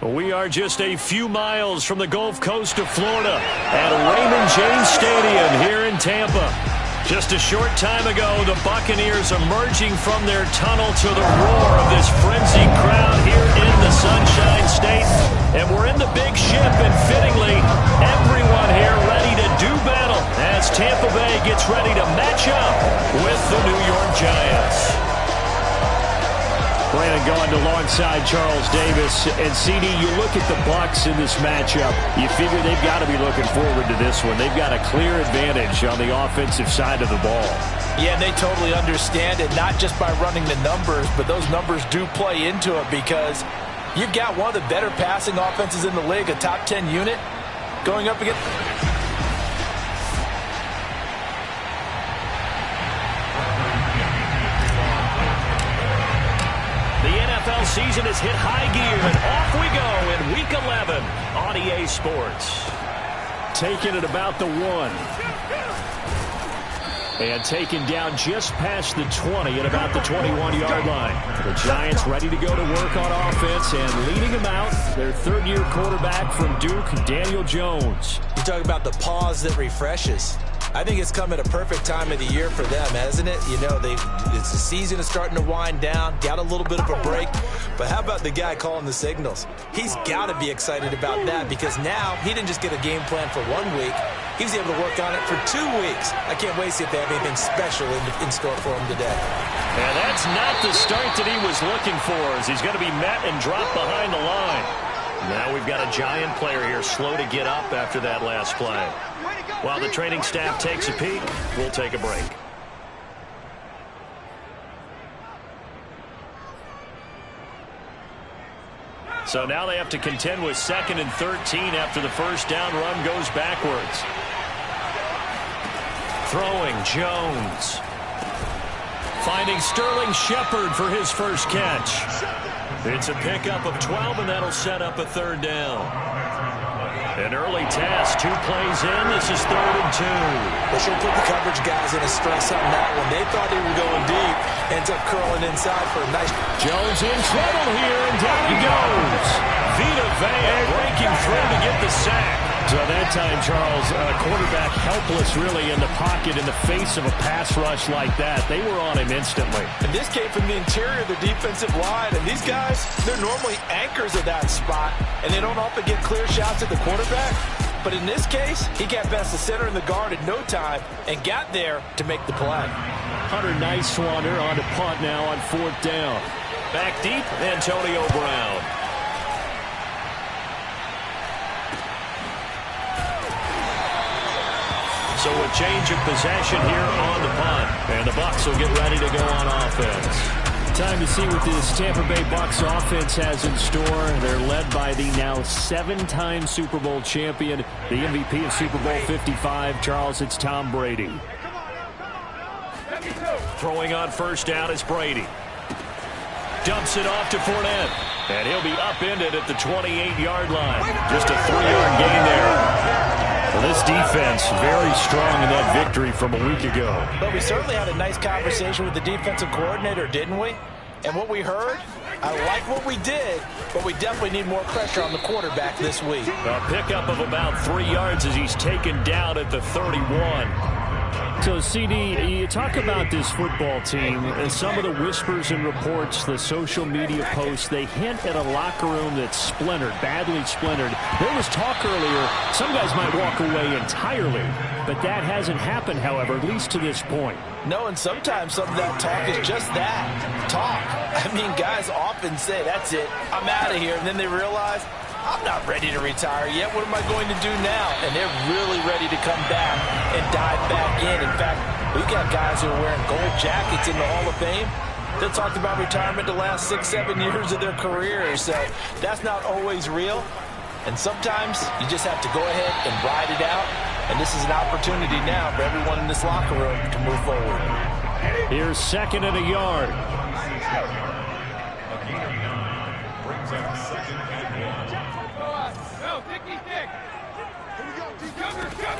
We are just a few miles from the Gulf Coast of Florida at Raymond James Stadium here in Tampa. Just a short time ago, the Buccaneers emerging from their tunnel to the roar of this frenzied crowd here in the Sunshine State. And we're in the big ship, and fittingly, everyone here ready to do battle as Tampa Bay gets ready to match up with the New York Giants. Brandon going alongside Charles Davis. And CD, you look at the Bucks in this matchup, you figure they've got to be looking forward to this one. They've got a clear advantage on the offensive side of the ball. Yeah, they totally understand it, not just by running the numbers, but those numbers do play into it because you've got one of the better passing offenses in the league, a top 10 unit, going up against... Season has hit high gear, and off we go in Week 11 on EA Sports. Taking it about the 1. And taken down just past the 20 at about the 21-yard line. The Giants ready to go to work on offense, and leading them out, their third-year quarterback from Duke, Daniel Jones. You talk about the pause that refreshes. I think it's come at a perfect time of the year for them, hasn't it? You know, it's the season is starting to wind down, got a little bit of a break. But how about the guy calling the signals? He's got to be excited about that because now he didn't just get a game plan for 1 week. He was able to work on it for 2 weeks. I can't wait to see if they have anything special in store for him today. And that's not the start that he was looking for, as he's going to be met and dropped behind the line. Now we've got a Giant player here slow to get up after that last play. While the training staff takes a peek, we'll take a break. So now they have to contend with 2nd and 13 after the first down run goes backwards. Throwing Jones. Finding Sterling Shepard for his first catch. It's a pickup of 12, and that'll set up a 3rd down. An early task, 2 plays in. This is 3rd and 2. They should put the coverage guys in a stress on that one. They thought they were going deep. Ends up curling inside for a nice... Jones in trouble here, and down he goes. Vita Vea breaking through to get the sack. So that time, Charles, quarterback helpless really in the pocket in the face of a pass rush like that. They were on him instantly. And this came from the interior of the defensive line. And these guys, they're normally anchors of that spot. And they don't often get clear shots at the quarterback. But in this case, he got past the center and the guard in no time and got there to make the play. Hunter Nice-Swander on to punt now on 4th down. Back deep, Antonio Brown. So a change of possession here on the punt. And the Bucs will get ready to go on offense. Time to see what this Tampa Bay Bucs offense has in store. They're led by the now 7-time Super Bowl champion, the MVP of Super Bowl 55. Charles, it's Tom Brady. Throwing on first down is Brady. Dumps it off to Fournette. And he'll be upended at the 28-yard line. Just a 3-yard gain there. Well, this defense very strong in that victory from a week ago. But we certainly had a nice conversation with the defensive coordinator, didn't we? And what we heard, I like what we did, but we definitely need more pressure on the quarterback this week. A pickup of about 3 yards as he's taken down at the 31. So, CD, you talk about this football team and some of the whispers and reports, the social media posts, they hint at a locker room that's splintered, badly splintered. There was talk earlier, some guys might walk away entirely, but that hasn't happened, however, at least to this point. No, and sometimes some of that talk is just that, talk. I mean, guys often say, that's it, I'm out of here, and then they realize, I'm not ready to retire yet. What am I going to do now? And they're really ready to come back and dive back in. In fact, we've got guys who are wearing gold jackets in the Hall of Fame. They talked about retirement the last 6-7 years of their careers. So that's not always real. And sometimes you just have to go ahead and ride it out. And this is an opportunity now for everyone in this locker room to move forward. Here's 2nd and a yard.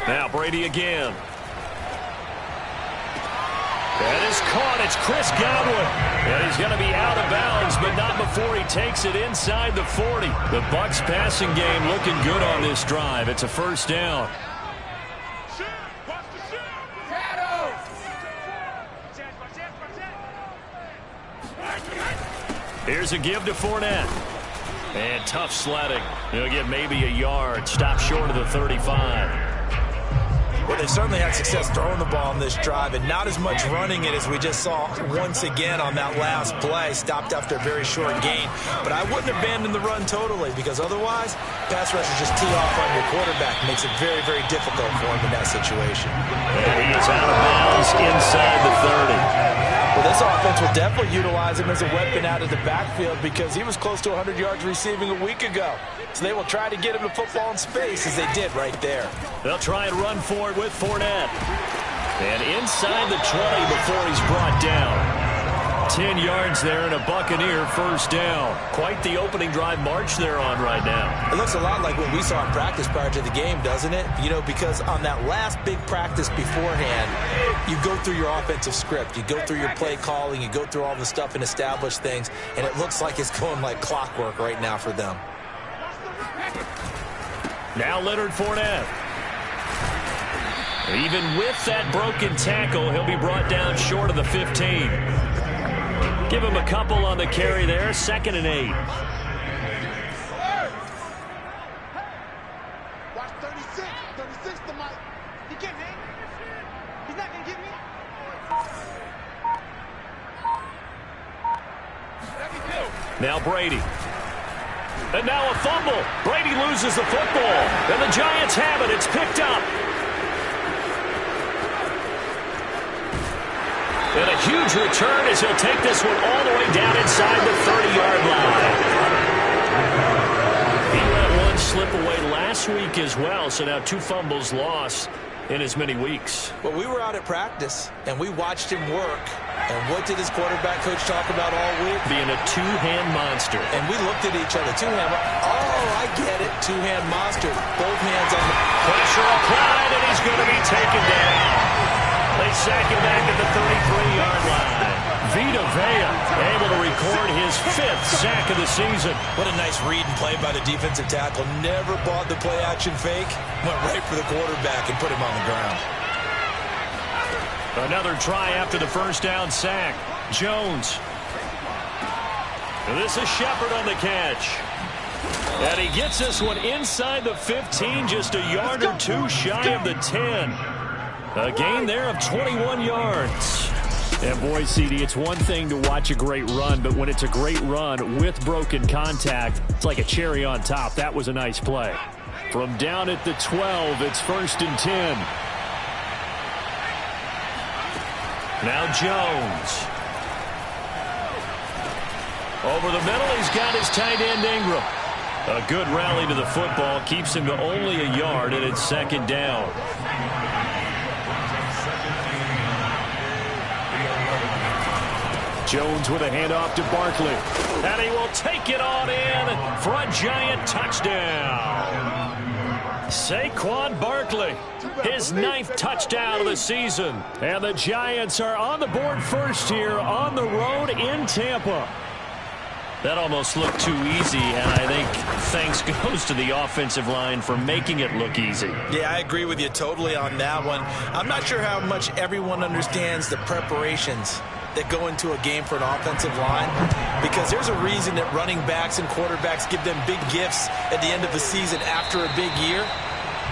Now Brady again. That is caught. It's Chris Godwin. And he's going to be out of bounds, but not before he takes it inside the 40. The Bucks passing game looking good on this drive. It's a first down. Here's a give to Fournette. And tough sledding. He'll get maybe a yard. Stop short of the 35. Well, they certainly had success throwing the ball on this drive, and not as much running it as we just saw once again on that last play. Stopped after a very short gain. But I wouldn't abandon the run totally, because otherwise, pass rushers just tee off on your quarterback. Makes it very, very difficult for him in that situation. And he is out of bounds inside the 30. Well, this offense will definitely utilize him as a weapon out of the backfield because he was close to 100 yards receiving a week ago. So they will try to get him the football in space as they did right there. They'll try and run for it with Fournette. And inside the 20 before he's brought down. 10 yards there and a Buccaneer first down. Quite the opening drive march they're on right now. It looks a lot like what we saw in practice prior to the game, doesn't it? You know, because on that last big practice beforehand, you go through your offensive script. You go through your play calling. You go through all the stuff and establish things. And it looks like it's going like clockwork right now for them. Now Leonard Fournette. Even with that broken tackle, he'll be brought down short of the 15. Give him a couple on the carry there. 2nd and 8. Watch 36. 36 to Mike. He can't hit. He's not going to get me. Now Brady. And now a fumble. Brady loses the football. And the Giants have it. It's picked up. And a huge return as he'll take this one all the way down inside the 30-yard line. He let one slip away last week as well, so now 2 fumbles lost in as many weeks. Well, we were out at practice, and we watched him work. And what did his quarterback coach talk about all week? Being a two-hand monster. And we looked at each other. Two-hand. Oh, I get it. Two-hand monster. Both hands on the pressure applied, and he's going to be taken down. They sack him back at the 33-yard line. Vita Vea able to record his 5th sack of the season. What a nice read and play by the defensive tackle. Never bought the play-action fake. Went right for the quarterback and put him on the ground. Another try after the first down sack. Jones. This is Shepard on the catch. And he gets this one inside the 15, just a yard or 2 shy of the 10. A gain there of 21 yards. And boy, CD, it's one thing to watch a great run, but when it's a great run with broken contact, it's like a cherry on top. That was a nice play. From down at the 12, it's 1st and 10. Now Jones. Over the middle, he's got his tight end Ingram. A good rally to the football keeps him to only a yard, and it's 2nd down. Jones with a handoff to Barkley. And he will take it on in for a Giant touchdown. Saquon Barkley, his 9th touchdown of the season. And the Giants are on the board first here on the road in Tampa. That almost looked too easy, and I think thanks goes to the offensive line for making it look easy. Yeah, I agree with you totally on that one. I'm not sure how much everyone understands the preparations that go into a game for an offensive line, because there's a reason that running backs and quarterbacks give them big gifts at the end of the season after a big year.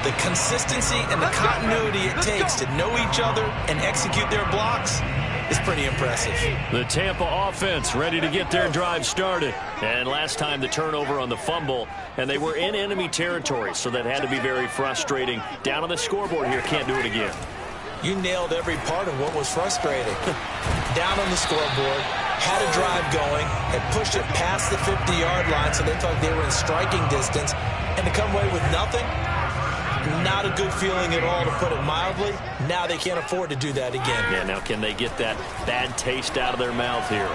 The consistency and the continuity it takes to know each other and execute their blocks is pretty impressive. The Tampa offense ready to get their drive started. And last time the turnover on the fumble, and they were in enemy territory, so that had to be very frustrating. Down on the scoreboard here, can't do it again. You nailed every part of what was frustrating. Down on the scoreboard, had a drive going, had pushed it past the 50-yard line so they thought they were in striking distance, and to come away with nothing, not a good feeling at all, to put it mildly. Now they can't afford to do that again. Yeah, now can they get that bad taste out of their mouth here?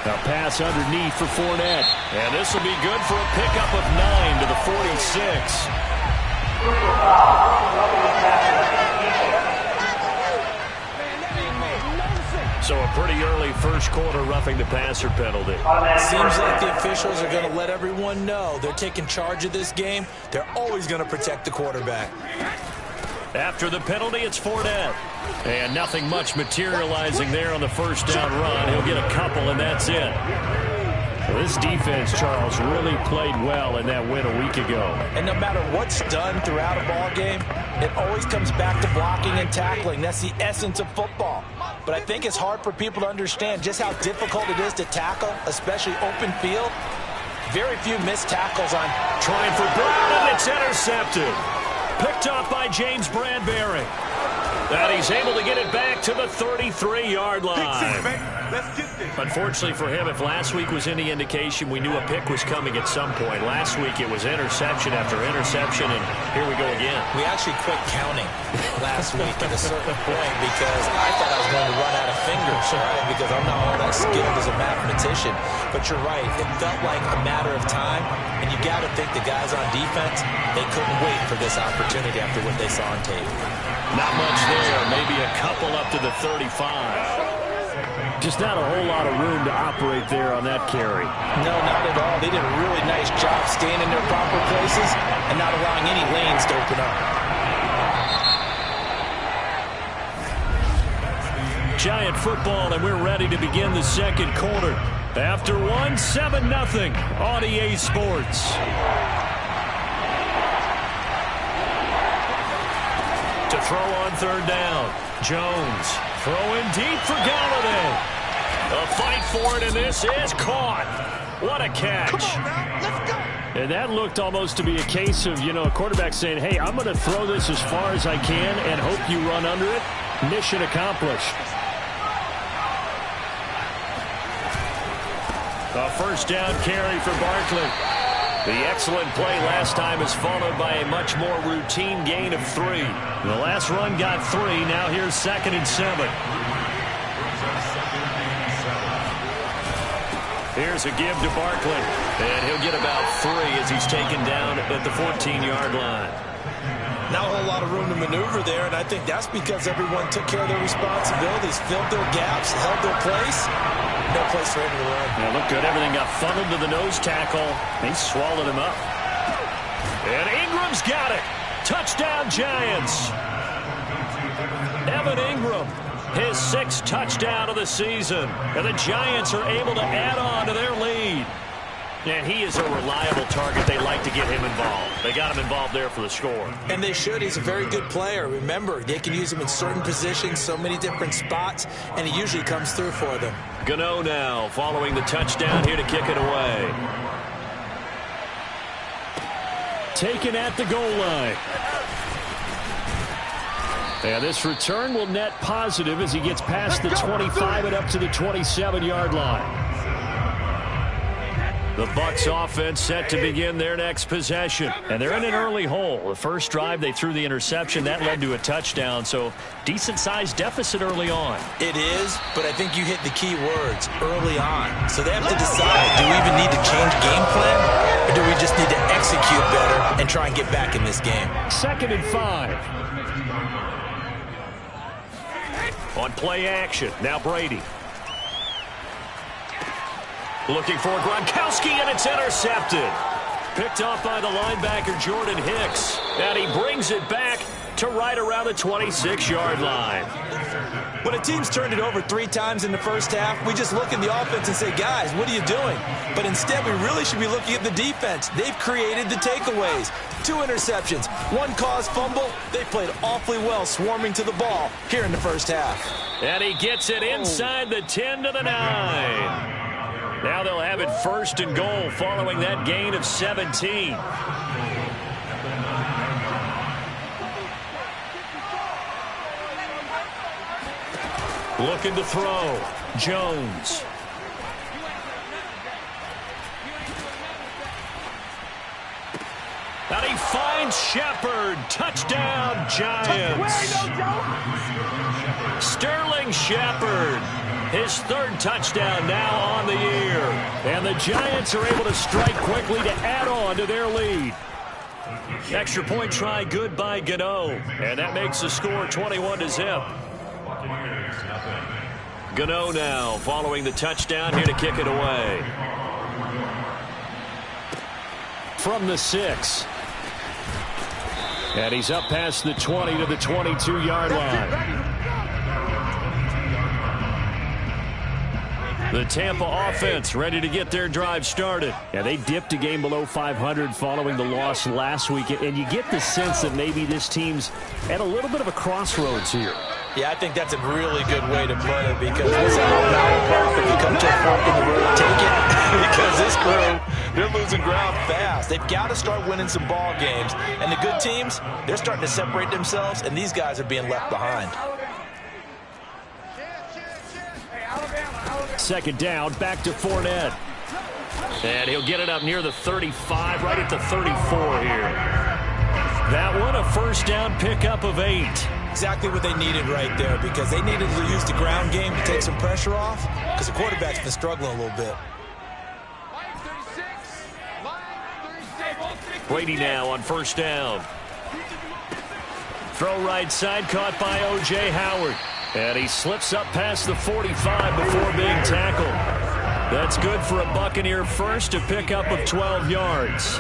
A pass underneath for Fournette. And this will be good for a pickup of 9 to the 46. So a pretty early first quarter roughing the passer penalty. Seems like the officials are going to let everyone know they're taking charge of this game. They're always going to protect the quarterback. After the penalty, it's Fournette. And nothing much materializing there on the first down run. He'll get a couple, and that's it. This defense, Charles, really played well in that win a week ago. And no matter what's done throughout a ball game, it always comes back to blocking and tackling. That's the essence of football. But I think it's hard for people to understand just how difficult it is to tackle, especially open field. Very few missed tackles on. Trying for Brown, and it's intercepted. Picked off by James Bradbury. And he's able to get it back to the 33-yard line. Unfortunately for him, if last week was any indication, we knew a pick was coming at some point. Last week it was interception after interception, and here we go again. We actually quit counting last week at a certain point because I thought I was going to run out of fingers, right? Because I'm not all that skilled as a mathematician. But you're right. It felt like a matter of time, and you got to think the guys on defense, they couldn't wait for this opportunity after what they saw on tape. Not much there. Maybe a couple up to the 35. Just not a whole lot of room to operate there on that carry. No, not at all. They did a really nice job staying in their proper places and not allowing any lanes to open up. Giant football, and we're ready to begin the second quarter. After one, 7-0 on EA Sports. To throw on third down. Jones throwing deep for Galladay. A fight for it, and this is caught. What a catch. Come on now, let's go. And that looked almost to be a case of, a quarterback saying, hey, I'm going to throw this as far as I can and hope you run under it. Mission accomplished. A first down carry for Barkley. The excellent play last time is followed by a much more routine gain of 3. The last run got 3. Now here's 2nd and 7. Here's a give to Barkley. And he'll get about 3 as he's taken down at the 14-yard line. Not a whole lot of room to maneuver there, and I think that's because everyone took care of their responsibilities, filled their gaps, held their place. No place for him to run. Yeah, looked good. Everything got funneled to the nose tackle. He swallowed him up. And Ingram's got it. Touchdown, Giants. Evan Ingram, his 6th touchdown of the season. And the Giants are able to add on to their lead. And he is a reliable target. They like to get him involved. They got him involved there for the score. And they should. He's a very good player. Remember, they can use him in certain positions, so many different spots, and he usually comes through for them. Gano now following the touchdown here to kick it away. Taken at the goal line. And this return will net positive as he gets past the 25 and up to the 27-yard line. The Bucks offense set to begin their next possession. And they're in an early hole. The first drive, they threw the interception. That led to a touchdown, so decent-sized deficit early on. It is, but I think you hit the key words, early on. So they have to decide, do we even need to change game plan, or do we just need to execute better and try and get back in this game? 2nd and 5. On play action, now Brady. Looking for Gronkowski, and it's intercepted. Picked off by the linebacker, Jordan Hicks. And he brings it back to right around the 26-yard line. When a team's turned it over 3 times in the first half, we just look at the offense and say, guys, what are you doing? But instead, we really should be looking at the defense. They've created the takeaways. 2 interceptions, 1 caused fumble. They played awfully well swarming to the ball here in the first half. And he gets it inside the 10 to the 9. Now they'll have it 1st and goal following that gain of 17. Looking to throw. Jones. And he finds Shepard. Touchdown, Giants. Sterling Shepard. His 3rd touchdown now on the year. And the Giants are able to strike quickly to add on to their lead. Extra point try good by Gano. And that makes the score 21-0. Gano now following the touchdown here to kick it away. From the 6. And he's up past the 20 to the 22-yard line. The Tampa offense ready to get their drive started. Yeah, they dipped a game below 500 following the loss last week, and you get the sense that maybe this team's at a little bit of a crossroads here. Yeah, I think that's a really good way to put it because listen, if you come to a fork in the road, take it because this crew, they're losing ground fast. They've got to start winning some ball games, and the good teams, they're starting to separate themselves, and these guys are being left behind. Second down, back to Fournette. And he'll get it up near the 35, right at the 34 here. That one, a first down pickup of 8. Exactly what they needed right there because they needed to use the ground game to take some pressure off because the quarterback's been struggling a little bit. Brady now on first down. Throw right side, caught by O.J. Howard. And he slips up past the 45 before being tackled. That's good for a Buccaneer first, a pickup of 12 yards.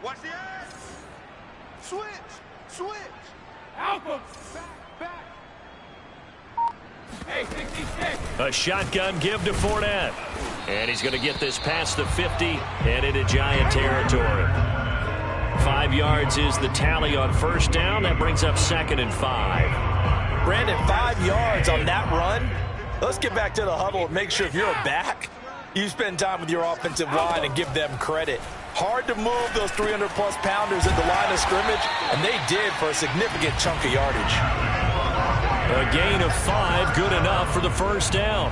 Watch the ass. Switch. Alpha. Back. Hey, 66. A shotgun give to Fournette. And he's going to get this past the 50 and into Giant territory. 5 yards is the tally on first down. That brings up 2nd and 5. Brandon, 5 yards on that run. Let's get back to the huddle and make sure if you're a back, you spend time with your offensive line and give them credit. Hard to move those 300-plus pounders at the line of scrimmage, and they did for a significant chunk of yardage. A gain of 5, good enough for the first down.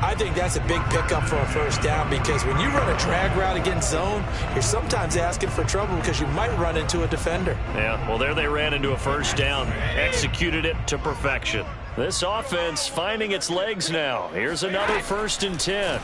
I think that's a big pickup for a first down because when you run a drag route against zone, you're sometimes asking for trouble because you might run into a defender. Yeah, well, there they ran into a first down. Executed it to perfection. This offense finding its legs now. Here's another 1st and 10.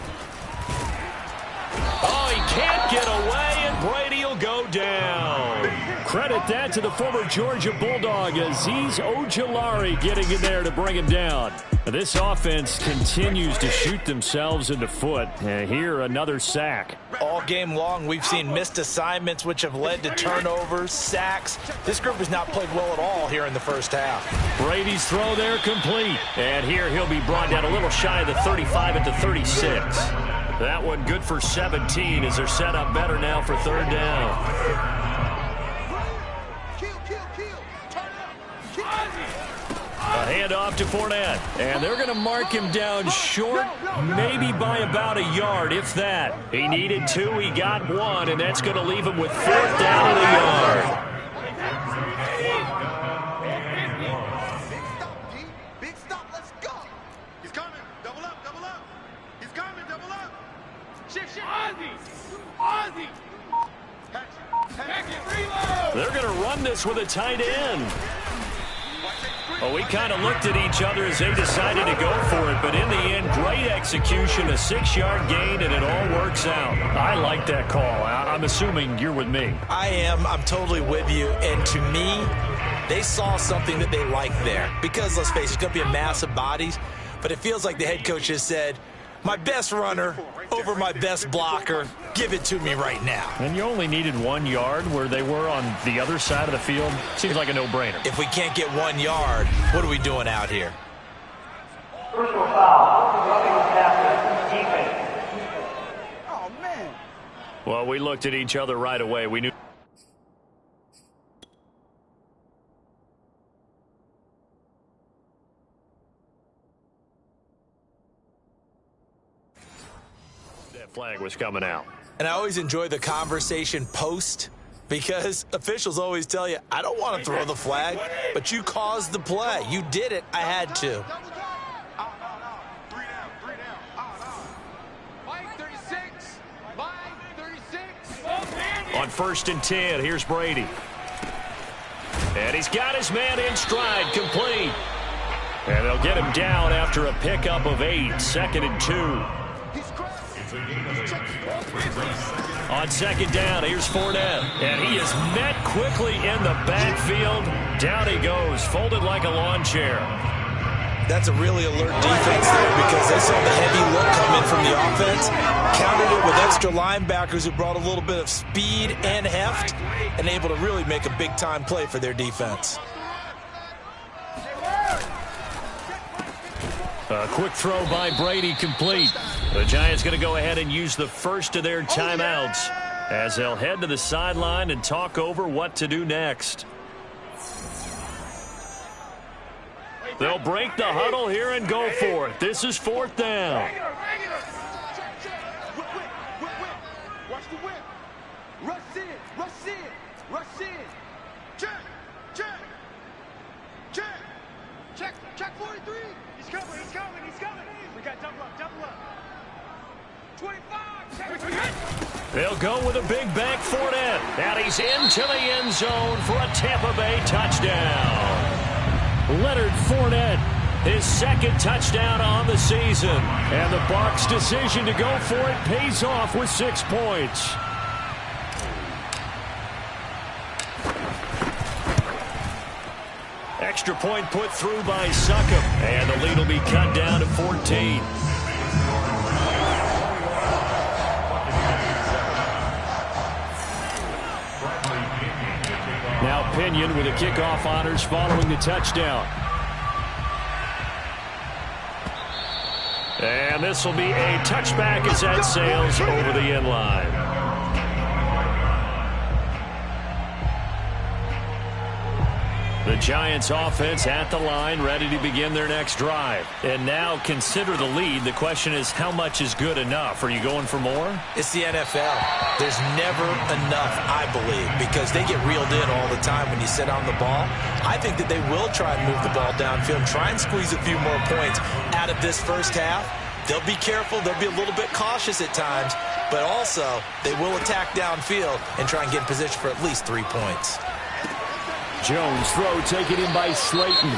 Oh, he can't get away, and Brady will go down. Credit that to the former Georgia Bulldog, Azeez Ojulari getting in there to bring him down. This offense continues to shoot themselves in the foot. Here, another sack. All game long, we've seen missed assignments, which have led to turnovers, sacks. This group has not played well at all here in the first half. Brady's throw there complete. And here he'll be brought down a little shy of the 35 at the 36. That one good for 17 as they're set up better now for 3rd down. A handoff to Fournette, and they're going to mark him down short, maybe by about a yard, if that. He needed 2, he got 1, and that's going to leave him with 4th down and a yard. Big stop, let's go. He's coming, double up. He's coming, double up. Shift. Ozzy. Pack it, reload. They're going to run this with a tight end. Well, we kind of looked at each other as they decided to go for it, but in the end, great execution, a 6-yard gain, and it all works out. I like that call. I'm assuming you're with me. I am. I'm totally with you. And to me, they saw something that they liked there. Because, let's face it, it's going to be a mass of bodies, but it feels like the head coach has said, my best runner over my best blocker, give it to me right now. And you only needed 1 yard where they were on the other side of the field. Seems like a no-brainer. If we can't get 1 yard, what are we doing out here? Personal foul. Roughing the passer. Defense. Oh, man. Well, we looked at each other right away. We knew. Flag was coming out. And I always enjoy the conversation post because officials always tell you, I don't want to throw the flag, but you caused the play. You did it. I had to. 3 down. Mike 36. On 1st and 10, here's Brady. And he's got his man in stride, complete. And they'll get him down after a pickup of 8, 2nd and 2. On 2nd down, here's Fournette. And he is met quickly in the backfield. Down he goes, folded like a lawn chair. That's a really alert defense there because they saw the heavy look come in from the offense, countered it with extra linebackers who brought a little bit of speed and heft, and able to really make a big-time play for their defense. A quick throw by Brady, complete. The Giants going to go ahead and use the first of their timeouts as they'll head to the sideline and talk over what to do next. They'll break the huddle here and go for it. This is 4th down. Watch the whip. Rush in. Rush in. Rush in. Check. Check. Check. Check. Check 43. He's coming. He's coming. He's coming. We got double up. Double up. 25. Check. They'll go with a big bank Fournette. And he's into the end zone for a Tampa Bay touchdown. Leonard Fournette, his second touchdown on the season. And the Bucks' decision to go for it pays off with 6 points. Extra point put through by Succop. And the lead will be cut down to 14. Now Pinion with the kickoff honors following the touchdown. And this will be a touchback as that sails over the end line. The Giants offense at the line, ready to begin their next drive. And now consider the lead. The question is, how much is good enough? Are you going for more? It's the NFL. There's never enough, I believe, because they get reeled in all the time when you sit on the ball. I think that they will try and move the ball downfield, try and squeeze a few more points out of this first half. They'll be careful. They'll be a little bit cautious at times, but also they will attack downfield and try and get in position for at least 3 points. Jones throw taken in by Slayton.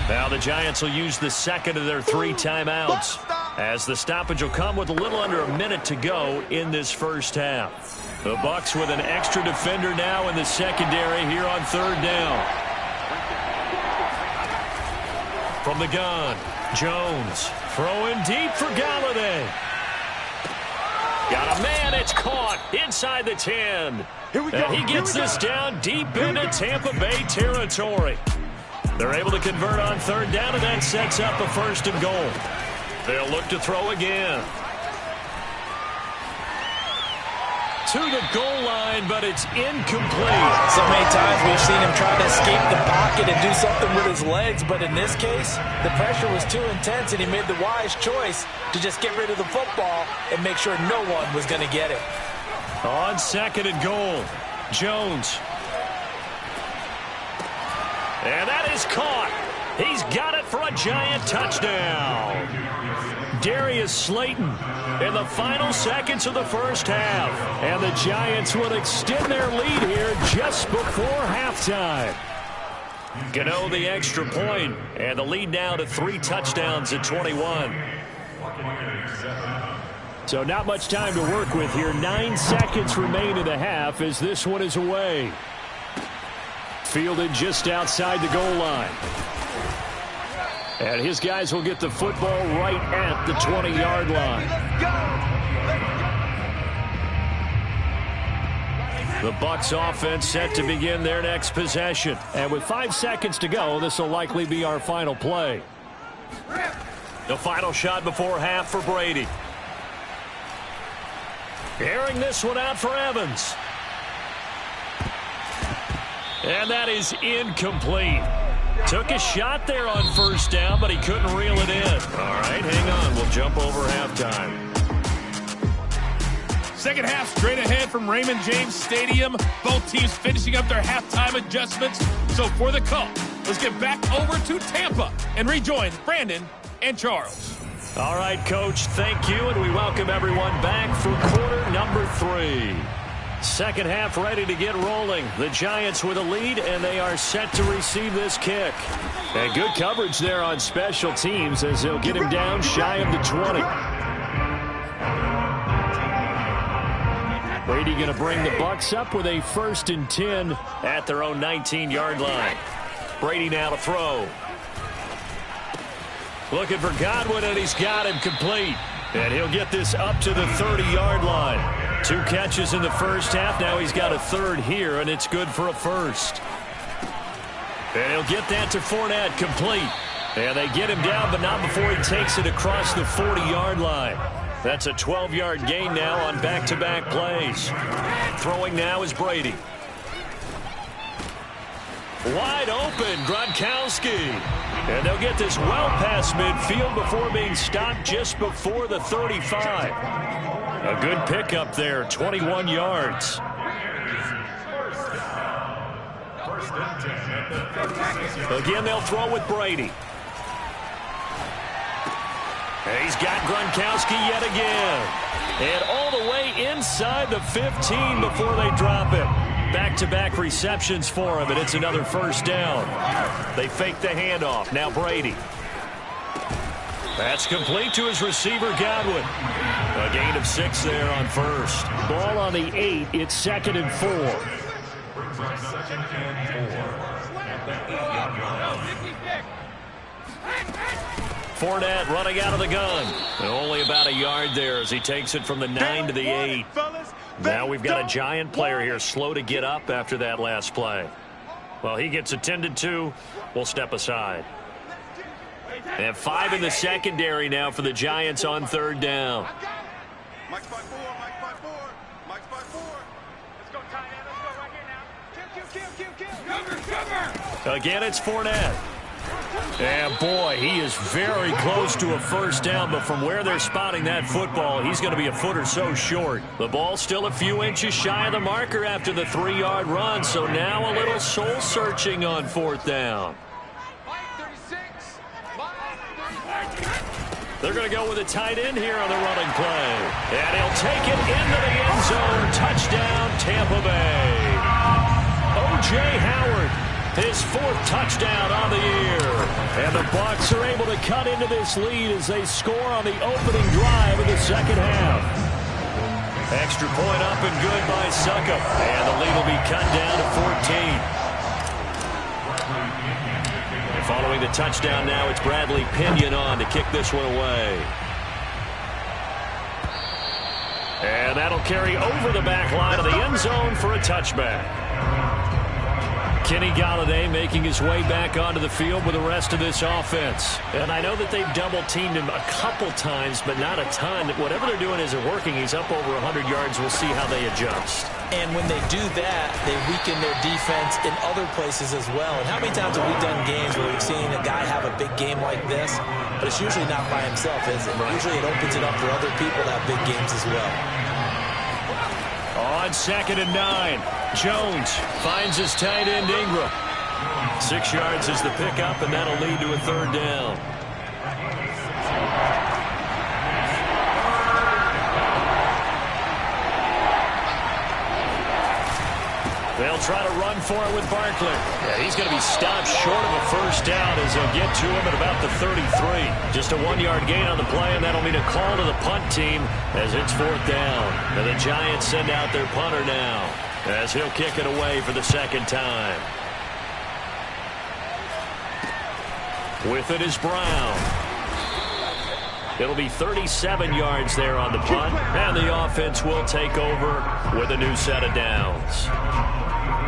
Now the Giants will use the second of their 3 timeouts as the stoppage will come with a little under a minute to go in this first half. The Bucks with an extra defender now in the secondary here on 3rd down. From the gun, Jones throwing deep for Galladay. Got a man, it's caught inside the 10. Here we go. And he gets this down deep into Tampa Bay territory. They're able to convert on 3rd down, and that sets up a 1st and goal. They'll look to throw again. To the goal line, but it's incomplete. So many times we've seen him try to escape the pocket and do something with his legs, but in this case, the pressure was too intense, and he made the wise choice to just get rid of the football and make sure no one was going to get it. On 2nd and goal, Jones. And that is caught. He's got it for a Giant touchdown. Darius Slayton in the final seconds of the first half. And the Giants will extend their lead here just before halftime. Gano the extra point, and the lead now to 3 touchdowns at 21. So not much time to work with here. 9 seconds remain in the half as this one is away. Fielded just outside the goal line. And his guys will get the football right at the 20-yard line. The Bucks offense set to begin their next possession. And with 5 seconds to go, this will likely be our final play. The final shot before half for Brady. Airing this one out for Evans. And that is incomplete. Took a shot there on 1st down, but he couldn't reel it in. All right, hang on. We'll jump over halftime. Second half straight ahead from Raymond James Stadium. Both teams finishing up their halftime adjustments. So for the call, let's get back over to Tampa and rejoin Brandon and Charles. All right, Coach, thank you, and we welcome everyone back for quarter number 3. Second half ready to get rolling. The Giants with a lead, and they are set to receive this kick. And good coverage there on special teams as they'll get him down shy of the 20. Brady going to bring the Bucks up with a 1st and 10 at their own 19-yard line. Brady now to throw. Looking for Godwin, and he's got him complete. And he'll get this up to the 30-yard line. 2 catches in the first half. Now he's got a third here, and it's good for a first. And he'll get that to Fournette, complete. And they get him down, but not before he takes it across the 40-yard line. That's a 12-yard gain now on back-to-back plays. Throwing now is Brady. Wide open, Gronkowski. And they'll get this well past midfield before being stopped just before the 35. A good pickup there, 21 yards. Again, they'll throw with Brady. And he's got Gronkowski yet again. And all the way inside the 15 before they drop him. Back-to-back receptions for him, and it's another first down. They fake the handoff. Now Brady. That's complete to his receiver, Godwin. A gain of 6 there on first. Ball on the 8. It's 2nd and 4. Fournette running out of the gun. And only about a yard there as he takes it from the 9 to the 8. Now we've got a Giant player here slow to get up after that last play. Well, he gets attended to. We'll step aside. They have 5 in the secondary now for the Giants on 3rd down. Mike's by 4, Mike's by 4, Mike's by 4. Let's go, tight end. Let's go right here now. Kill. Again, it's Fournette. And boy, he is very close to a first down, but from where they're spotting that football, he's going to be a foot or so short. The ball still a few inches shy of the marker after the 3-yard run, so now a little soul-searching on 4th down. They're going to go with a tight end here on the running play. And he'll take it into the end zone. Touchdown, Tampa Bay. O.J. Howard. His 4th touchdown on the year. And the Bucks are able to cut into this lead as they score on the opening drive of the second half. Extra point up and good by Succop. And the lead will be cut down to 14. And following the touchdown now, it's Bradley Pinion on to kick this one away. And that'll carry over the back line of the end zone for a touchback. Kenny Golladay making his way back onto the field with the rest of this offense. And I know that they've double-teamed him a couple times, but not a ton. Whatever they're doing isn't working. He's up over 100 yards. We'll see how they adjust. And when they do that, they weaken their defense in other places as well. And how many times have we done games where we've seen a guy have a big game like this? But it's usually not by himself, is it? Usually it opens it up for other people to have big games as well. On 2nd and 9, Jones finds his tight end Ingram. 6 yards is the pickup, and that'll lead to a 3rd down. They'll try to run for it with Barkley. Yeah, he's going to be stopped short of a first down as they'll get to him at about the 33. Just a 1-yard gain on the play, and that'll mean a call to the punt team as it's 4th down. And the Giants send out their punter now as he'll kick it away for the 2nd time. With it is Brown. It'll be 37 yards there on the punt, and the offense will take over with a new set of downs.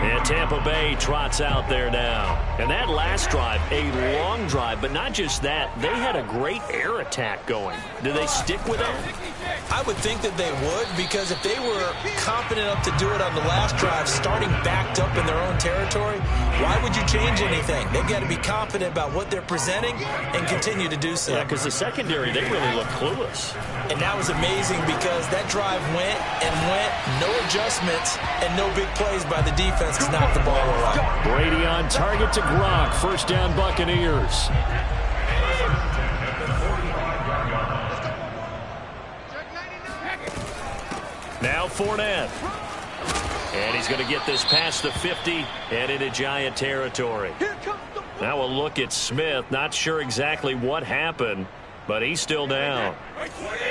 And Tampa Bay trots out there now. And that last drive, a long drive, but not just that. They had a great air attack going. Do they stick with that? I would think that they would, because if they were confident enough to do it on the last drive, starting backed up in their own territory, why would you change anything? They've got to be confident about what they're presenting and continue to do so. Yeah, because the secondary, they really look clueless. And that was amazing because that drive went and went, no adjustments, and no big plays by the defense to knock the ball around. Brady on target to Gronk. First down, Buccaneers. Now Fournette. And he's going to get this past the 50 and into Giant territory. Now a look at Smith. Not sure exactly what happened, but he's still down.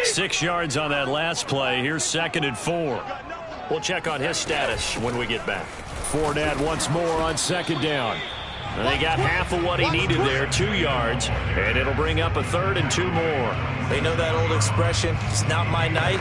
6 yards on that last play. Here's 2nd and 4. We'll check on his status when we get back. Fournette once more on 2nd down. And they got half of what he needed there, 2 yards, and it'll bring up a 3rd and 2 more. They know that old expression, it's not my night.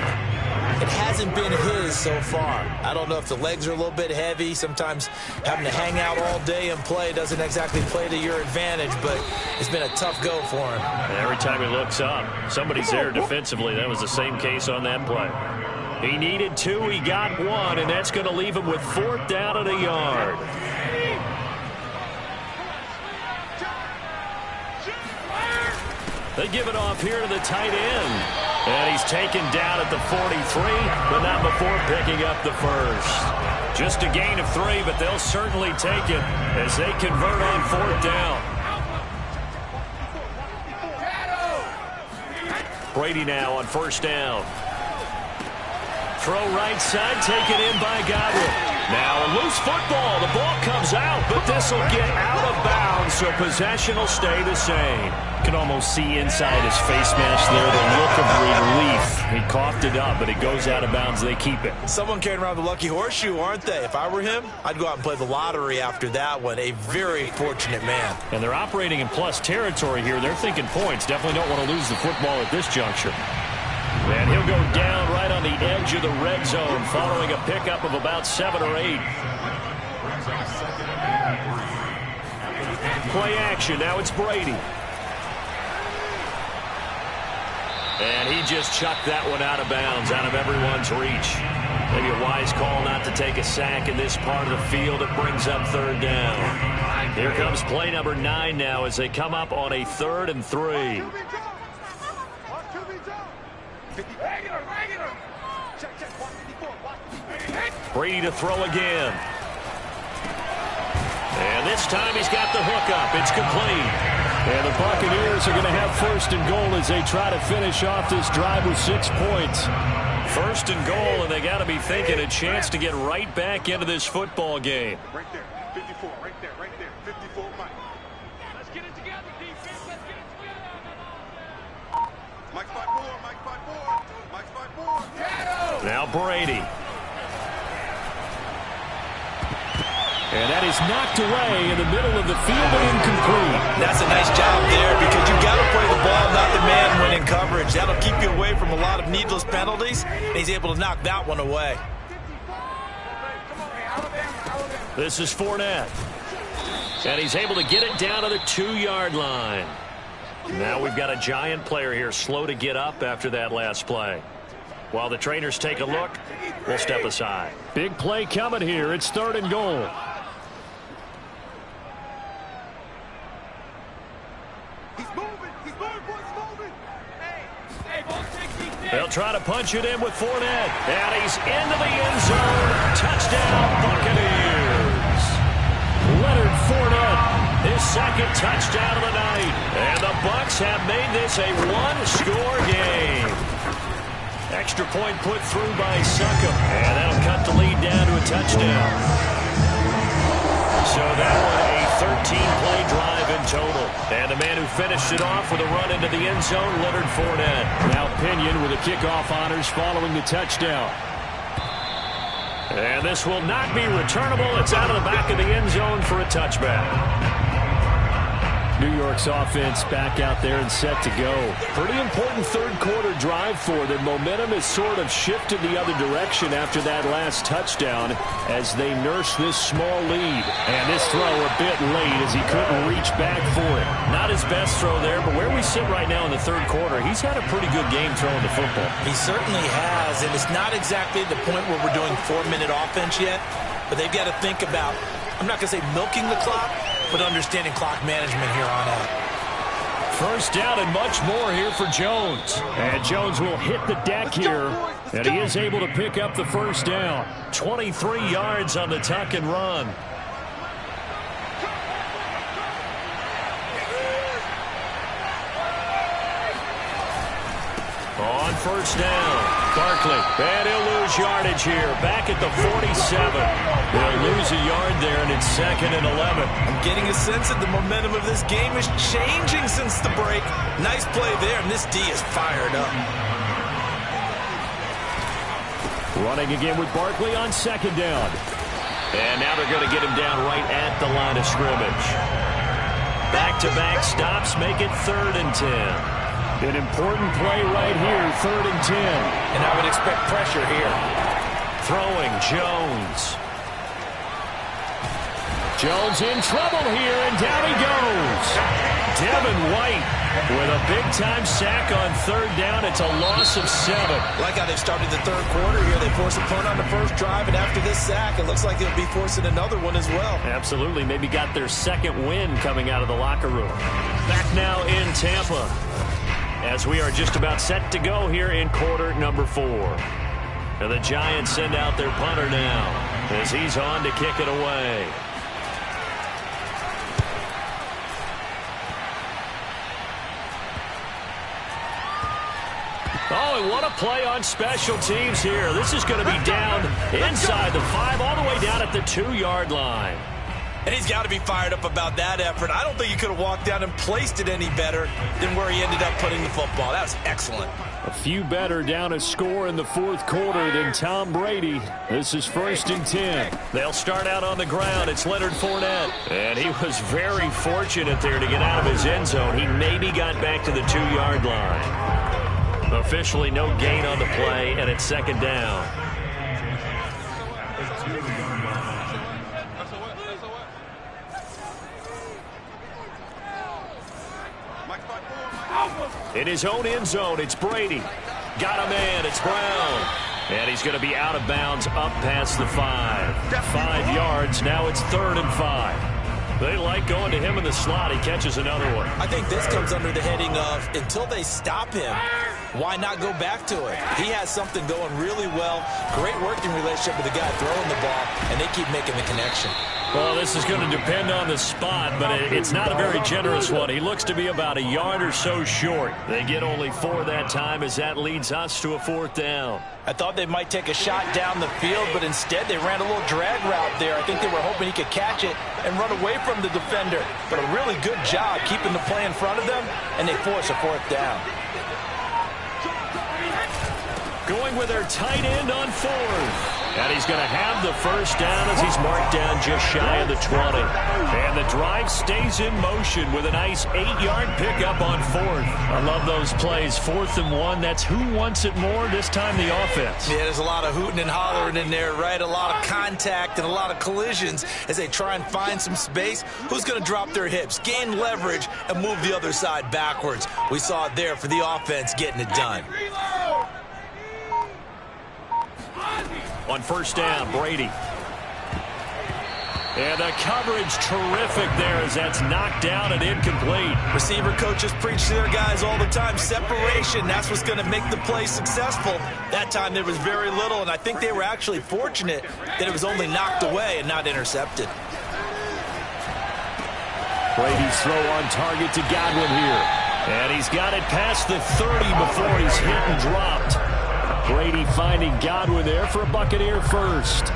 It hasn't been his so far. I don't know if the legs are a little bit heavy. Sometimes having to hang out all day and play doesn't exactly play to your advantage, but it's been a tough go for him. And every time he looks up, somebody's there defensively. That was the same case on that play. He needed 2, he got 1, and that's going to leave him with 4th down and a yard. They give it off here to the tight end. And he's taken down at the 43, but not before picking up the first. Just a gain of 3, but they'll certainly take it as they convert on 4th down. Brady now on 1st down. Throw right side, taken in by Godwin. Now a loose football. The ball comes out, but this will get out of bounds, so possession will stay the same. You can almost see inside his face mask there the look of relief. He coughed it up, but it goes out of bounds. They keep it. Someone carrying around the lucky horseshoe, aren't they? If I were him, I'd go out and play the lottery after that one. A very fortunate man. And they're operating in plus territory here. They're thinking points. Definitely don't want to lose the football at this juncture. And he'll go down right on the edge of the red zone following a pickup of about 7 or 8. Play action. Now it's Brady. And he just chucked that one out of bounds, out of everyone's reach. Maybe a wise call not to take a sack in this part of the field. It brings up 3rd down. Here comes play number 9 now as they come up on a 3rd and 3. Brady to throw again. And this time he's got the hook up. It's complete. And the Buccaneers are going to have 1st and goal as they try to finish off this drive with 6 points. 1st and goal, and they got to be thinking a chance to get right back into this football game. Right there, 54, right there, 54, Mike. Let's get it together, defense. Let's get it together. Mike 5-4, Mike 5-4, Mike 5-4. Now Brady. And that is knocked away in the middle of the field and incomplete. That's a nice job there because you got to play the ball, not the man when in coverage. That'll keep you away from a lot of needless penalties. And he's able to knock that one away. This is Fournette. And he's able to get it down to the 2-yard line. Now we've got a giant player here slow to get up after that last play. While the trainers take a look, we'll step aside. Big play coming here. It's 3rd and goal. They'll try to punch it in with Fournette. And he's into the end zone. Touchdown, Buccaneers. Leonard Fournette, his 2nd touchdown of the night. And the Bucs have made this a 1-score game. Extra point put through by Succop. And that'll cut the lead down to a touchdown. So that one a 13-play drive in total. And the man who finished it off with a run into the end zone, Leonard Fournette. Now Pinion with the kickoff honors following the touchdown. And this will not be returnable. It's out of the back of the end zone for a touchback. New York's offense back out there and set to go. Pretty important 3rd quarter drive for them. Momentum has sort of shifted the other direction after that last touchdown as they nurse this small lead. And this throw a bit late as he couldn't reach back for it. Not his best throw there, but where we sit right now in the 3rd quarter, he's had a pretty good game throwing the football. He certainly has, and it's not exactly the point where we're doing 4-minute offense yet, but they've got to think about, I'm not going to say milking the clock, but understanding clock management here on out. 1st down and much more here for Jones. And Jones will hit the deck here, and he is able to pick up the 1st down. 23 yards on the tuck and run. On 1st down, Barkley, and he'll lose yardage here, back at the 47. They'll lose a yard there, and it's 2nd and 11. I'm getting a sense that the momentum of this game is changing since the break. Nice play there, and this D is fired up. Running again with Barkley on 2nd down. And now they're going to get him down right at the line of scrimmage. Back-to-back stops make it 3rd and 10. An important play right here, 3rd and 10. And I would expect pressure here. Throwing Jones. Jones in trouble here, and down he goes. Devin White with a big-time sack on 3rd down. It's a loss of 7. Like how they started the 3rd quarter here. They forced a punt on the first drive, and after this sack, it looks like they'll be forcing another one as well. Absolutely. Maybe got their 2nd win coming out of the locker room. Back now in Tampa, as we are just about set to go here in quarter number 4. And the Giants send out their punter now as he's on to kick it away. Oh, and what a play on special teams here. This is going to be down inside the 5, all the way down at the 2-yard line. And he's got to be fired up about that effort. I don't think he could have walked down and placed it any better than where he ended up putting the football. That was excellent. A few better down a score in the 4th quarter than Tom Brady. This is 1st and 10. They'll start out on the ground. It's Leonard Fournette. And he was very fortunate there to get out of his end zone. He maybe got back to the 2-yard line. Officially no gain on the play, and it's 2nd down. In his own end zone, it's Brady. Got a man, it's Brown. And he's going to be out of bounds up past the 5. 5 yards, now it's 3rd and 5. They like going to him in the slot. He catches another one. I think this comes under the heading of, until they stop him, why not go back to it? He has something going really well. Great working relationship with the guy throwing the ball, and they keep making the connection. Well, this is going to depend on the spot, but it's not a very generous one. He looks to be about a yard or so short. They get only 4 that time as that leads us to a 4th down. I thought they might take a shot down the field, but instead they ran a little drag route there. I think they were hoping he could catch it and run away from the defender. But a really good job keeping the play in front of them, and they force a 4th down. Going with their tight end on 4th. And he's going to have the 1st down as he's marked down just shy of the 20. And the drive stays in motion with a nice 8-yard pickup on 4th. I love those plays. 4th and 1. That's who wants it more, this time the offense. Yeah, there's a lot of hooting and hollering in there, right? A lot of contact and a lot of collisions as they try and find some space. Who's going to drop their hips, gain leverage, and move the other side backwards? We saw it there for the offense getting it done. On 1st down, Brady. And the coverage terrific there as that's knocked down and incomplete. Receiver coaches preach to their guys all the time. Separation, that's what's going to make the play successful. That time there was very little, and I think they were actually fortunate that it was only knocked away and not intercepted. Brady's throw on target to Godwin here. And he's got it past the 30 before he's hit and dropped. Brady finding Godwin there for a Buccaneer 1st.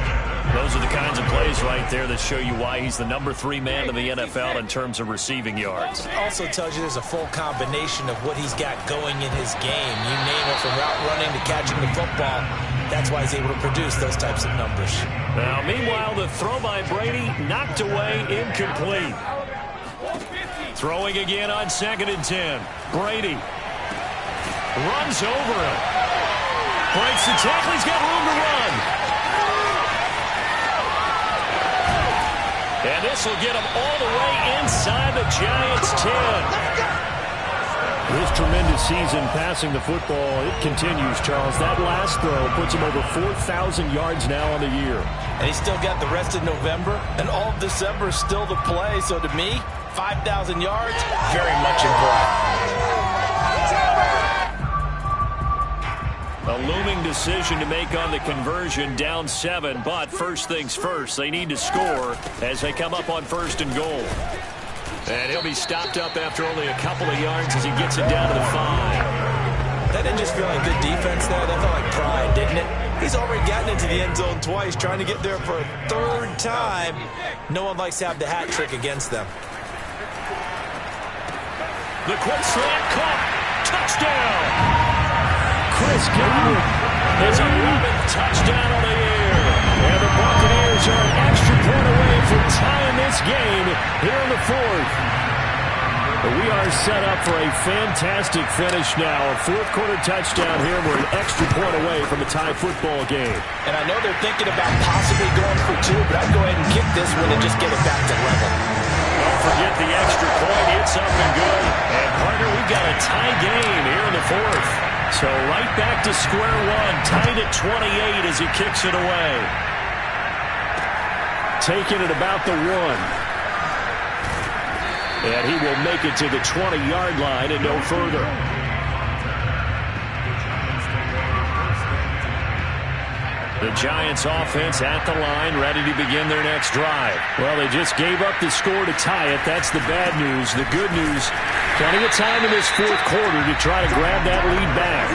Those are the kinds of plays right there that show you why he's the number 3 man in the NFL in terms of receiving yards. Also tells you there's a full combination of what he's got going in his game. You name it, from route running to catching the football. That's why he's able to produce those types of numbers. Now, meanwhile, the throw by Brady knocked away, incomplete. Throwing again on 2nd and 10. Brady runs over it. Breaks the tackle. He's got room to run. And this will get him all the way inside the Giants' 10. This tremendous season passing the football, it continues, Charles. That last throw puts him over 4,000 yards now on the year. And he's still got the rest of November and all of December still to play. So to me, 5,000 yards, very much in play. A looming decision to make on the conversion, down 7, but first things first, they need to score as they come up on 1st and goal. And he'll be stopped up after only a couple of yards as he gets it down to the 5. That didn't just feel like good defense there. That felt like pride, didn't it? He's already gotten into the end zone twice, trying to get there for a 3rd time. No one likes to have the hat trick against them. The quick slant caught. Touchdown. Chris Godwin His 11th touchdown on the year. And the Buccaneers are an extra point away from tying this game here in the fourth. We are set up for a fantastic finish now. A fourth-quarter touchdown here. We're an extra point away from a tie football game. And I know they're thinking about possibly going for two, but I'd go ahead and kick this one and just get it back to level. Don't forget the extra point. It's up and good. And, partner, we've got a tie game here in the fourth. So right back to square one. Tied at 28 as he kicks it away. Taking it about the one. And he will make it to the 20-yard line and no further. The Giants offense at the line, ready to begin their next drive. Well, they just gave up the score to tie it. That's the bad news. The good news, plenty of time in this fourth quarter to try to grab that lead back.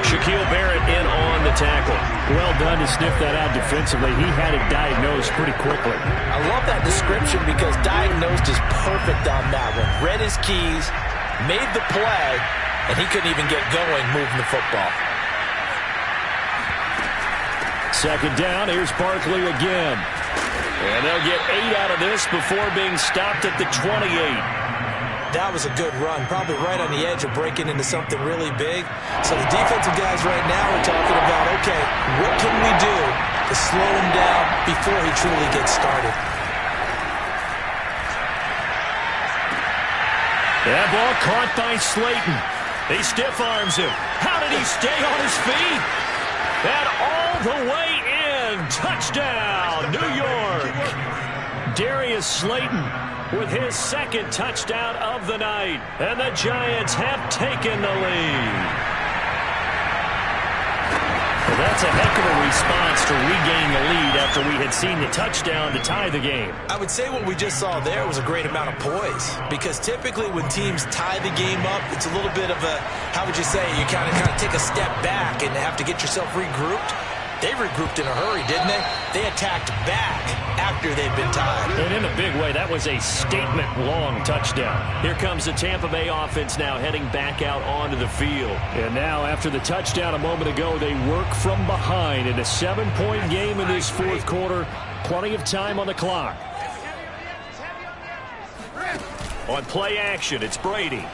Shaquille Barrett in on the tackle. Well done to sniff that out defensively. He had it diagnosed pretty quickly. I love that description because diagnosed is perfect on that one. Read his keys, made the play, and he couldn't even get going moving the football. Second down, here's Barkley again. And they'll get 8 out of this before being stopped at the 28. That was a good run, probably right on the edge of breaking into something really big. So the defensive guys right now are talking about, okay, what can we do to slow him down before he truly gets started? That ball caught by Slayton. He stiff arms him. How did he stay on his feet? And all the way in. Touchdown, New York. Darius Slayton with his second touchdown of the night. And the Giants have taken the lead. Well, that's a heck of a response to regain the lead after we had seen the touchdown to tie the game. I would say what we just saw there was a great amount of poise. Because typically when teams tie the game up, it's a little bit of a, how would you say, you kind of take a step back and have to get yourself regrouped. They regrouped in a hurry, didn't they? They attacked back after they'd been tied. And in a big way, that was a statement-long touchdown. Here comes the Tampa Bay offense now heading back out onto the field. And now, after the touchdown a moment ago, they work from behind in a 7-point game in this fourth quarter. Plenty of time on the clock. On play action, it's Brady.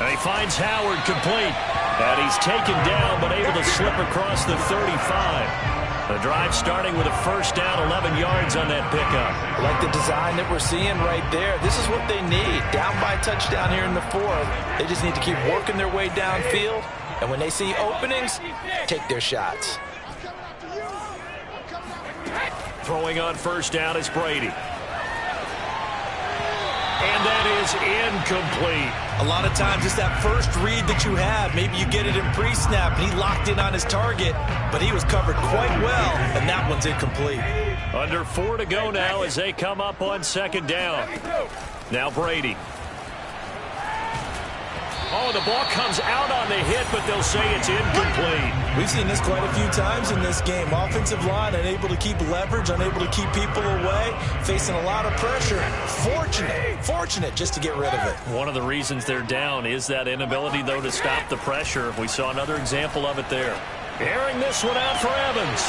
And he finds Howard complete. And he's taken down, but able to slip across the 35. The drive starting with a first down, 11 yards on that pickup. Like the design that we're seeing right there. This is what they need. Down by a touchdown here in the fourth. They just need to keep working their way downfield. And when they see openings, take their shots. Throwing on first down is Brady. And that is incomplete. A lot of times it's that first read that you have. Maybe you get it in pre-snap, and he locked in on his target, but he was covered quite well, and that one's incomplete. Under 4 to go now as they come up on second down. Now Brady. Oh, the ball comes out on the hit, but they'll say it's incomplete. We've seen this quite a few times in this game. Offensive line unable to keep leverage, unable to keep people away, facing a lot of pressure. Fortunate just to get rid of it. One of the reasons they're down is that inability, though, to stop the pressure. We saw another example of it there. Airing this one out for Evans.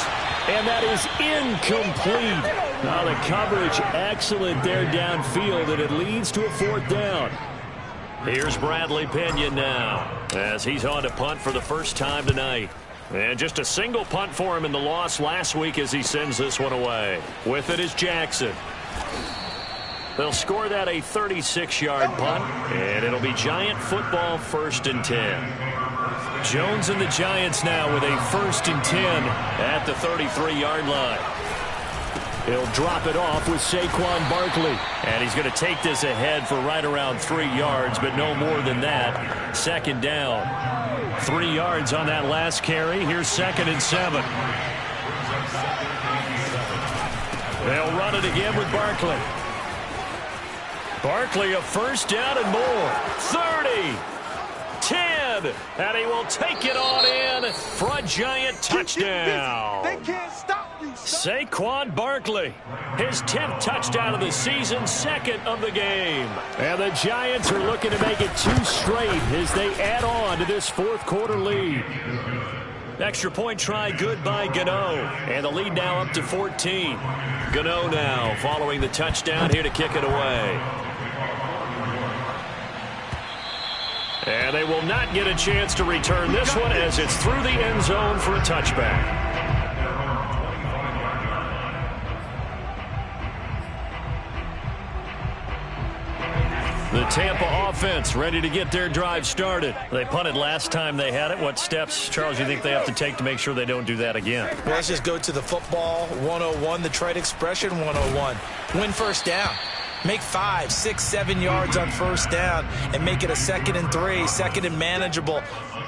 And that is incomplete. Now the coverage excellent there downfield, and it leads to a fourth down. Here's Bradley Pinion now as he's on to punt for the first time tonight. And just a single punt for him in the loss last week as he sends this one away. With it is Jackson. They'll score that a 36-yard punt, and it'll be Giant football 1st and 10. Jones and the Giants now with a 1st and 10 at the 33-yard line. He'll drop it off with Saquon Barkley. And he's going to take this ahead for right around 3 yards, but no more than that. Second down. 3 yards on that last carry. Here's 2nd and 7. They'll run it again with Barkley. Barkley a first down and more. 30. 10. And he will take it on in for a Giant touchdown. They can't stop you. Saquon Barkley, his 10th touchdown of the season, 2nd of the game. And the Giants are looking to make it 2 straight as they add on to this fourth quarter lead. Extra point try good by Gano. And the lead now up to 14. Gano now following the touchdown here to kick it away. And they will not get a chance to return this one as it's through the end zone for a touchback. The Tampa offense ready to get their drive started. They punted last time they had it. What steps, Charles, you think they have to take to make sure they don't do that again? Well, let's just go to the football 101, the trade expression 101. Win first down. Make 5, 6, 7 yards on first down and make it a 2nd and 3, 2nd and manageable.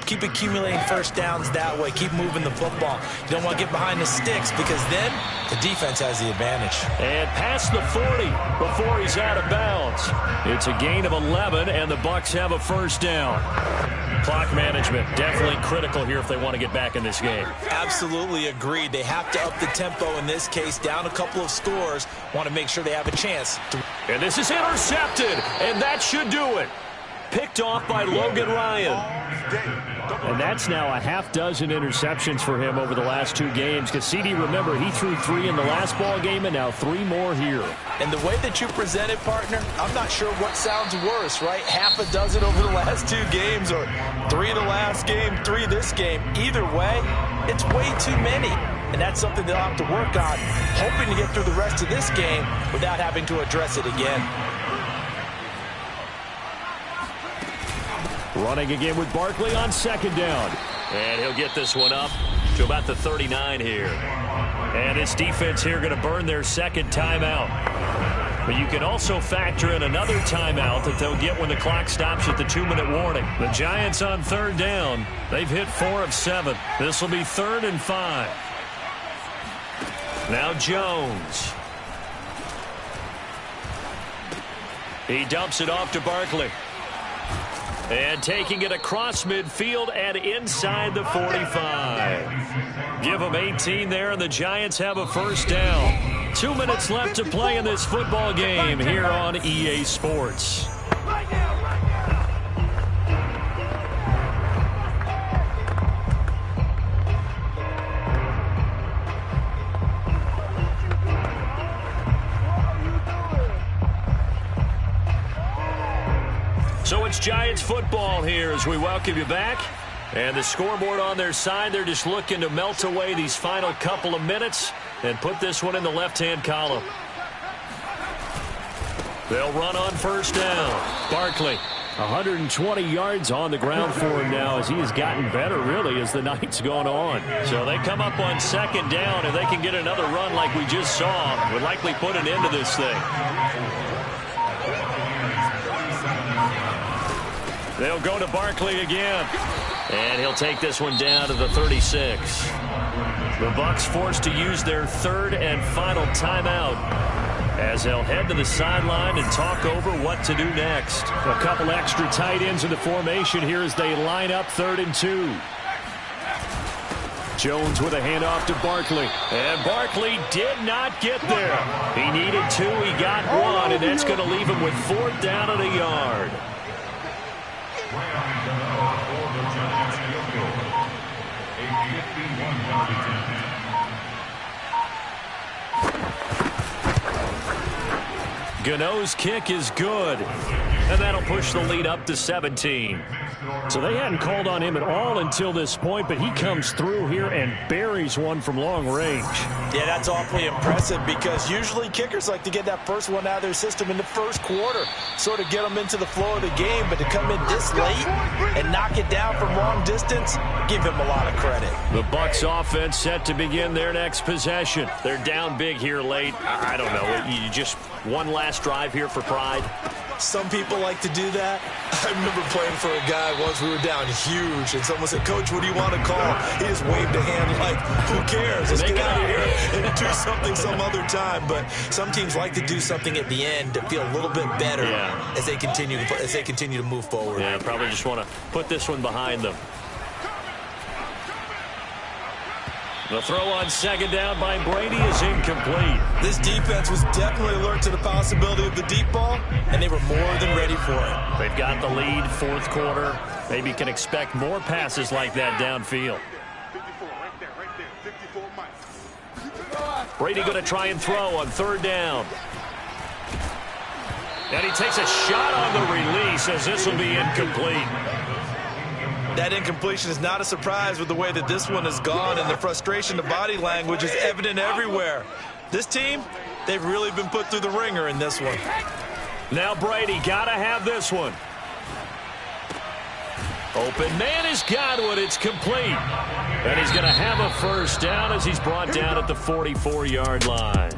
Keep accumulating first downs that way. Keep moving the football. You don't want to get behind the sticks because then the defense has the advantage. And past the 40 before he's out of bounds. It's a gain of 11, and the Bucks have a first down. Clock management definitely critical here if they want to get back in this game. Absolutely agreed. They have to up the tempo in this case, down a couple of scores. Want to make sure they have a chance. And this is intercepted, and that should do it. Picked off by Logan Ryan. And that's now a half dozen interceptions for him over the last 2 games. Because CD, remember, he threw 3 in the last ball game and now 3 more here. And the way that you present it, partner, I'm not sure what sounds worse, right? Half a dozen over the last 2 games or 3 the last game, 3 this game. Either way, it's way too many. And that's something they'll have to work on, hoping to get through the rest of this game without having to address it again. Running again with Barkley on 2nd down. And he'll get this one up to about the 39 here. And his defense here going to burn their 2nd timeout. But you can also factor in another timeout that they'll get when the clock stops at the 2-minute warning. The Giants on 3rd down. They've hit 4 of 7. This will be 3rd and 5. Now Jones. He dumps it off to Barkley. And taking it across midfield and inside the 45. Give them 18 there, and the Giants have a first down. 2 minutes left to play in this football game here on EA Sports. So it's Giants football here as we welcome you back. And the scoreboard on their side, they're just looking to melt away these final couple of minutes and put this one in the left-hand column. They'll run on first down. Barkley. 120 yards on the ground for him now as he has gotten better, really, as the night's gone on. So they come up on 2nd down, and they can get another run like we just saw. Would likely put an end to this thing. They'll go to Barkley again. And he'll take this one down to the 36. The Bucks forced to use their 3rd and final timeout as they'll head to the sideline and talk over what to do next. A couple extra tight ends in the formation here as they line up 3rd and 2. Jones with a handoff to Barkley. And Barkley did not get there. He needed 2. He got 1, and that's going to leave him with 4th down and a yard. Gano's kick is good. And that'll push the lead up to 17. So they hadn't called on him at all until this point, but he comes through here and buries one from long range. Yeah, that's awfully impressive because usually kickers like to get that first one out of their system in the first quarter, sort of get them into the flow of the game, but to come in this late and knock it down from long distance, give him a lot of credit. The Bucks offense set to begin their next possession. They're down big here late. I don't know. You just one last drive here for pride. Some people like to do that. I remember playing for a guy once. We were down huge, and someone said, "Coach, what do you want to call?" He just waved a hand like, who cares? Let's get out of here and do something some other time. But some teams like to do something at the end to feel a little bit better as they continue to move forward. Yeah, probably just want to put this one behind them. The throw on 2nd down by Brady is incomplete. This defense was definitely alert to the possibility of the deep ball, and they were more than ready for it. They've got the lead, 4th quarter. Maybe can expect more passes like that downfield. Brady going to try and throw on 3rd down. And he takes a shot on the release as this will be incomplete. That incompletion is not a surprise with the way that this one has gone, and the frustration, the body language is evident everywhere. This team, they've really been put through the ringer in this one. Now Brady got to have this one. Open man has got one. It's complete. And he's going to have a 1st down as he's brought down at the 44-yard line.